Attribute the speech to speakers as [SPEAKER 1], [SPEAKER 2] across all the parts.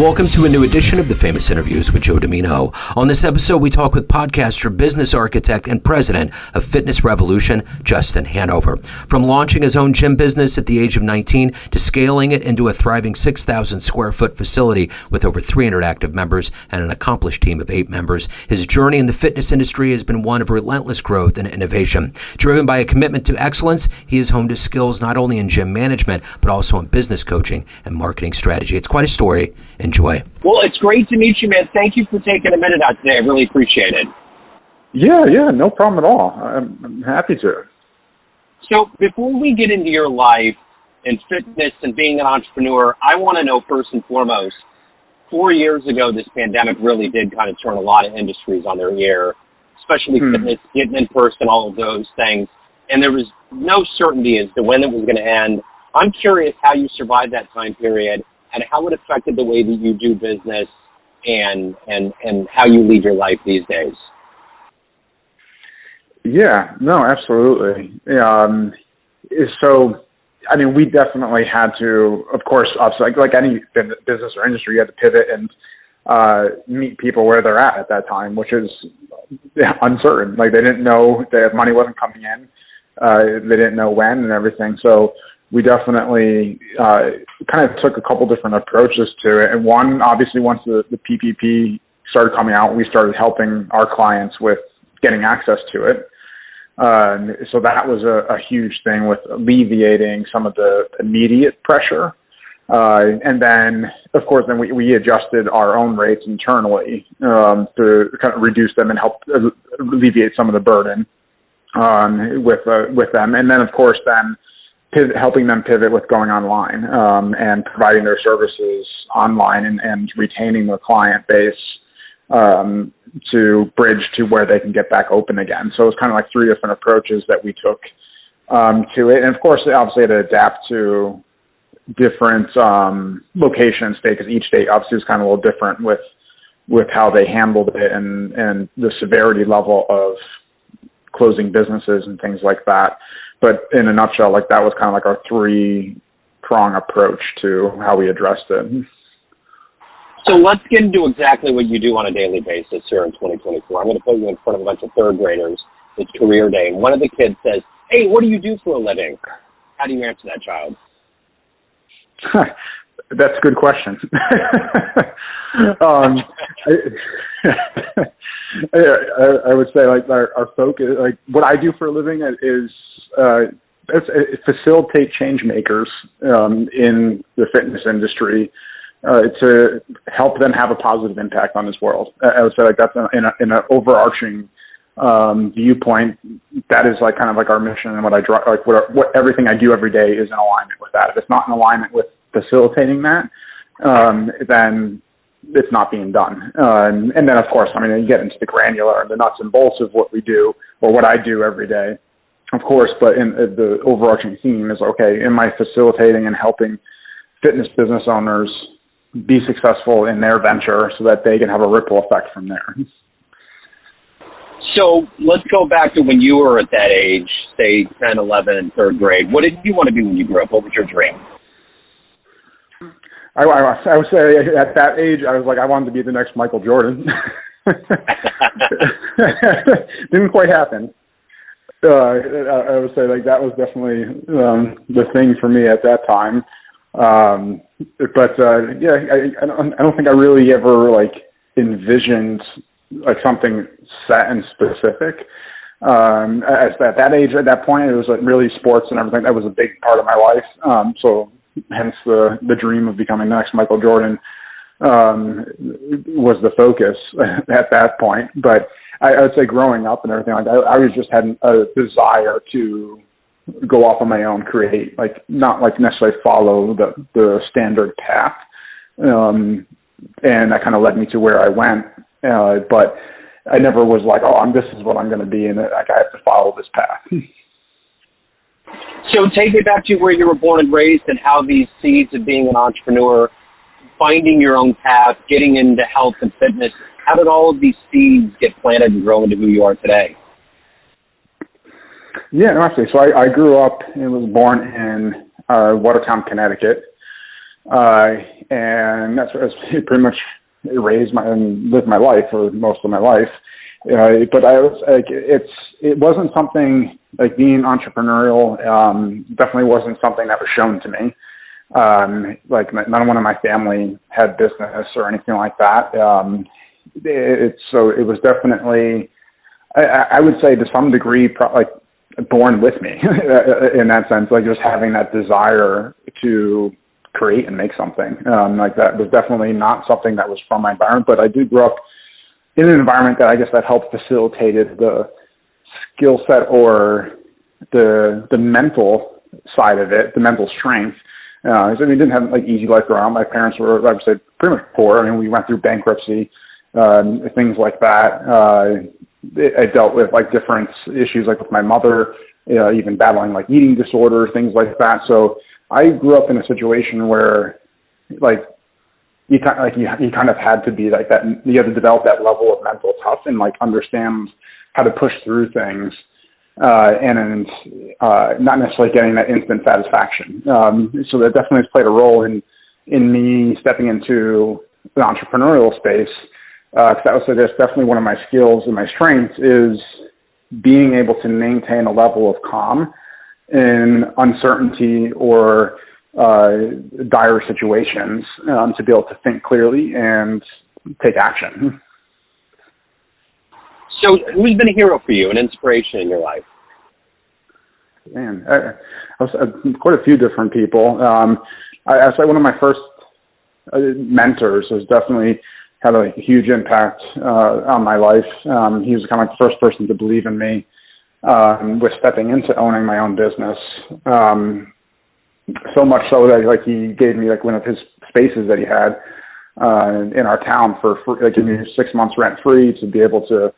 [SPEAKER 1] Welcome to a new edition of the Famous Interviews with Joe Dimino. On this episode, we talk with podcaster, business architect, and president of Fitness Revolution, Justin Hanover. From launching his own gym business at the age of 19 to scaling it into a thriving 6,000 square foot facility with over 300 active members and an accomplished team of 8 members, his journey in the fitness industry has been one of relentless growth and innovation. Driven by a commitment to excellence, he has honed his skills not only in gym management, but also in business coaching and marketing strategy. It's quite a story. Enjoy.
[SPEAKER 2] Well, it's great to meet you, man. Thank you for taking a minute out today. I really appreciate it.
[SPEAKER 3] Yeah, no problem at all. I'm happy to.
[SPEAKER 2] So before we get into your life and fitness and being an entrepreneur, I want to know first and foremost, 4 years ago, this pandemic really did kind of turn a lot of industries on their ear, especially fitness, getting in person, all of those things. And there was no certainty as to when it was going to end. I'm curious how you survived that time period and how it affected the way that you do business and how you lead your life these days.
[SPEAKER 3] Yeah, no, absolutely. So, I mean, we definitely had to, of course, obviously, like any business or industry, you had to pivot and meet people where they're at that time, which is uncertain. Like, they didn't know, their money wasn't coming in. They didn't know when and everything. So we definitely kind of took a couple different approaches to it. And one, obviously, once the PPP started coming out, we started helping our clients with getting access to it. So that was a huge thing with alleviating some of the immediate pressure. And then, of course, then we adjusted our own rates internally to kind of reduce them and help alleviate some of the burden with them. And then, of course, then helping them pivot with going online and providing their services online and retaining their client base to bridge to where they can get back open again. So it's kind of like 3 different approaches that we took to it. And of course, obviously, had to adapt to different locations, because each state obviously is kind of a little different with how they handled it and the severity level of closing businesses and things like that. But in a nutshell, like that was kind of like our 3-prong approach to how we addressed it.
[SPEAKER 2] So let's get into exactly what you do on a daily basis here in 2024. I'm going to put you in front of a bunch of third graders. It's career day. And one of the kids says, "Hey, what do you do for a living?" How do you answer that child?
[SPEAKER 3] That's a good question. I would say like our focus, like what I do for a living is facilitate change makers in the fitness industry to help them have a positive impact on this world. I would say like that's in an overarching viewpoint. That is like kind of like our mission and what I draw, like what everything I do every day is in alignment with that. If it's not in alignment with facilitating that, then it's not being done. And then, of course, I mean, you get into the granular, the nuts and bolts of what we do or what I do every day, of course, but in the overarching theme is, okay, am I facilitating and helping fitness business owners be successful in their venture so that they can have a ripple effect from there?
[SPEAKER 2] So let's go back to when you were at that age, say 10, 11, 3rd grade. What did you want to be when you grew up? What was your dream?
[SPEAKER 3] I would say at that age, I was like, I wanted to be the next Michael Jordan. Didn't quite happen. I would say like that was definitely the thing for me at that time. Yeah, I don't think I really ever like envisioned like something set and specific. At that age, at that point, it was like really sports and everything. That was a big part of my life. So hence the dream of becoming the next Michael Jordan was the focus at that point. But I would say growing up and everything like that, I was just had a desire to go off on my own, create, like not like necessarily follow the standard path. And that kind of led me to where I went. But I never was like, this is what I'm going to be, and like I have to follow this path.
[SPEAKER 2] So take me back to where you were born and raised and how these seeds of being an entrepreneur, finding your own path, getting into health and fitness, how did all of these seeds get planted and grow into who you are today?
[SPEAKER 3] Yeah, actually. So I grew up and was born in Watertown, Connecticut. And that's pretty much raised and lived my life for most of my life. But I was like, it wasn't something like being entrepreneurial. Definitely wasn't something that was shown to me. Like none one of my family had business or anything like that. So it was definitely, I would say to some degree, like born with me in that sense, like just having that desire to create and make something. Like that was definitely not something that was from my environment, but I did grow up in an environment that I guess that helped facilitated the skill set or the mental side of it, the mental strength. So we didn't have like easy life growing up. My parents were, I would say, pretty much poor. I mean, we went through bankruptcy, things like that. I dealt with like different issues, like with my mother, even battling like eating disorders, things like that. So I grew up in a situation where, like, you kind of had to be like that. You had to develop that level of mental tough and like understand how to push through things, and not necessarily getting that instant satisfaction. So that definitely has played a role in me stepping into the entrepreneurial space. Because I would say that's definitely one of my skills and my strengths is being able to maintain a level of calm in uncertainty or dire situations, to be able to think clearly and take action.
[SPEAKER 2] So who's been a hero for you, an inspiration in your life?
[SPEAKER 3] Man, I was quite a few different people. I say one of my first mentors has definitely had a huge impact on my life. He was kind of like the first person to believe in me with stepping into owning my own business. So much so that like he gave me like one of his spaces that he had in our town for like give me 6 months rent free to be able to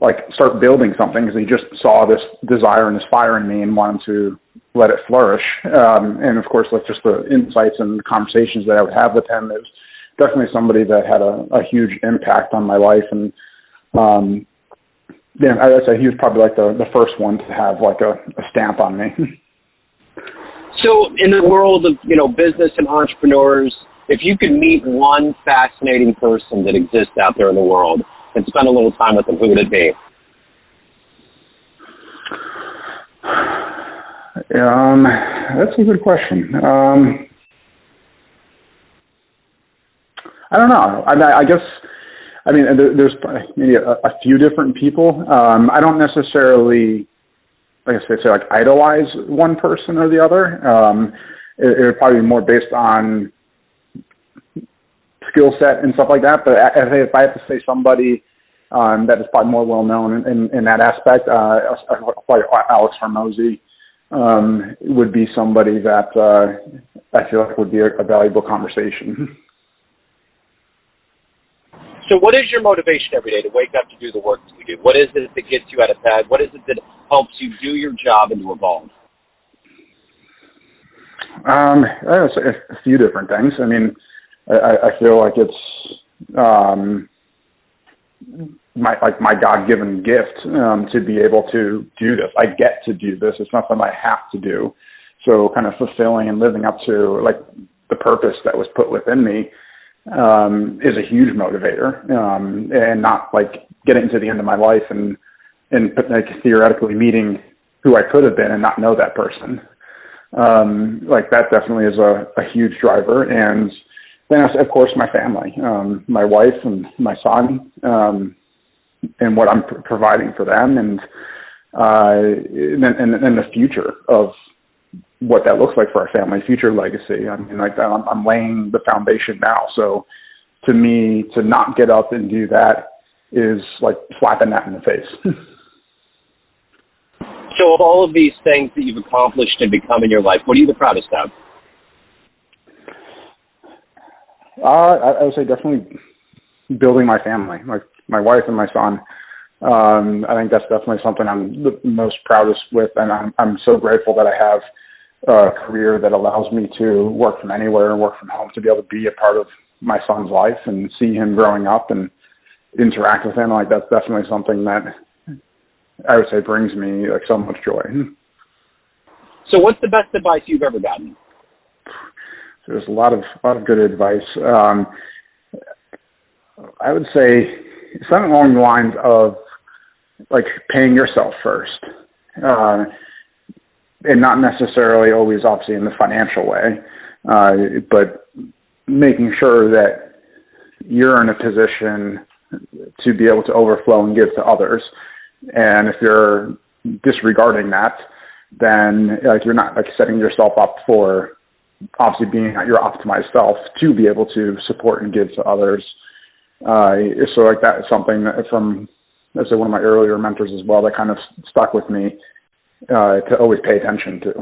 [SPEAKER 3] like start building something, because he just saw this desire and this fire in me and wanted to let it flourish. And of course, like just the insights and the conversations that I would have with him, it was definitely somebody that had a huge impact on my life. And yeah, I would say he was probably like the first one to have like a stamp on me.
[SPEAKER 2] So in the world of, business and entrepreneurs, if you could meet one fascinating person that exists out there in the world and spend a little time with them, who would it be?
[SPEAKER 3] That's a good question. I don't know. I guess, there's maybe a few different people. I don't necessarily, like I say, like idolize one person or the other. It would probably be more based on skill set and stuff like that. But if I have to say somebody that is probably more well known in that aspect, probably Alex Hormozy would be somebody that I feel like would be a valuable conversation.
[SPEAKER 2] So what is your motivation every day to wake up to do the work that you do? What is it that gets you out of bed? What is it that helps you do your job and to evolve?
[SPEAKER 3] A few different things. I mean, I feel like it's my God-given gift to be able to do this. I get to do this. It's not something I have to do. So kind of fulfilling and living up to like the purpose that was put within me is a huge motivator, and not like getting to the end of my life and like theoretically meeting who I could have been and not know that person. Like that definitely is a huge driver. And then of course my family, my wife and my son, and what I'm providing for them, and then the future of what that looks like for our family, future legacy. I mean, like I'm laying the foundation now. So to me, to not get up and do that is like slapping that in the face.
[SPEAKER 2] So of all of these things that you've accomplished and become in your life, what are you the proudest of?
[SPEAKER 3] I would say definitely building my family, like my wife and my son. I think that's definitely something I'm the most proudest with, and I'm so grateful that I have a career that allows me to work from anywhere and work from home, to be able to be a part of my son's life and see him growing up and interact with him. Like that's definitely something that I would say brings me like so much joy.
[SPEAKER 2] So what's the best advice you've ever gotten?
[SPEAKER 3] there's a lot of good advice. I would say something along the lines of like paying yourself first, and not necessarily always obviously in the financial way, but making sure that you're in a position to be able to overflow and give to others. And if you're disregarding that, then like you're not like setting yourself up for obviously being at your optimized self to be able to support and give to others. So like that is something that from, let's say, one of my earlier mentors as well that kind of stuck with me to always pay attention to.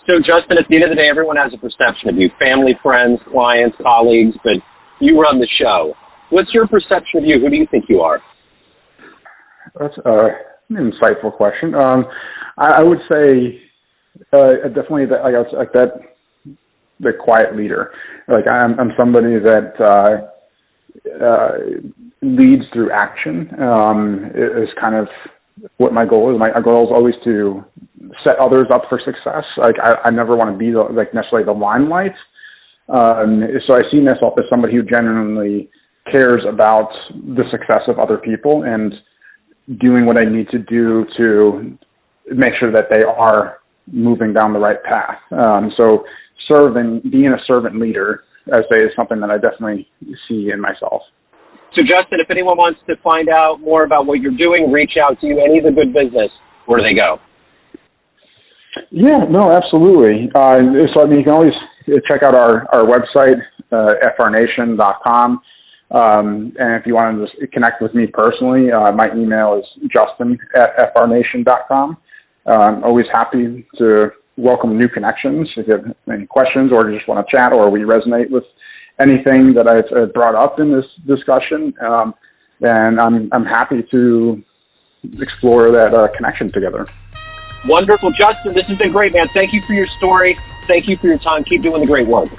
[SPEAKER 2] So, Justin, at the end of the day, everyone has a perception of you, family, friends, clients, colleagues, but you run the show. What's your perception of you? Who do you think you are?
[SPEAKER 3] That's an insightful question. I would say definitely that the quiet leader. Like I'm somebody that leads through action. Is kind of what my goal is. My goal is always to set others up for success. Like I never want to be necessarily the limelight. So I see myself as somebody who genuinely cares about the success of other people and doing what I need to do to make sure that they are moving down the right path. So being a servant leader, I say, is something that I definitely see in myself.
[SPEAKER 2] So, Justin, if anyone wants to find out more about what you're doing, reach out to you, any of the good business, where do they go?
[SPEAKER 3] Yeah, no, absolutely. So, I mean, you can always check out our website, frnation.com. And if you want to just connect with me personally, my email is justin@frnation.com. I'm always happy to welcome new connections. If you have any questions or just want to chat or we resonate with anything that I've brought up in this discussion, then I'm happy to explore that connection together.
[SPEAKER 2] Wonderful. Justin, this has been great, man. Thank you for your story. Thank you for your time. Keep doing the great work.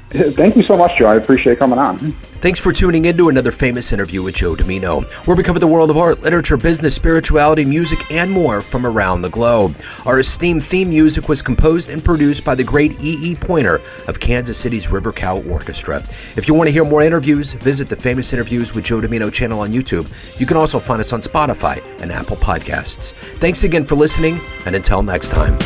[SPEAKER 3] Thank you so much, Joe. I appreciate coming on.
[SPEAKER 1] Thanks for tuning in to another famous interview with Joe Dimino, where we cover the world of art, literature, business, spirituality, music, and more from around the globe. Our esteemed theme music was composed and produced by the great E.E. Pointer of Kansas City's River Cow Orchestra. If you want to hear more interviews, visit the Famous Interviews with Joe Dimino channel on YouTube. You can also find us on Spotify and Apple Podcasts. Thanks again for listening, and until next time.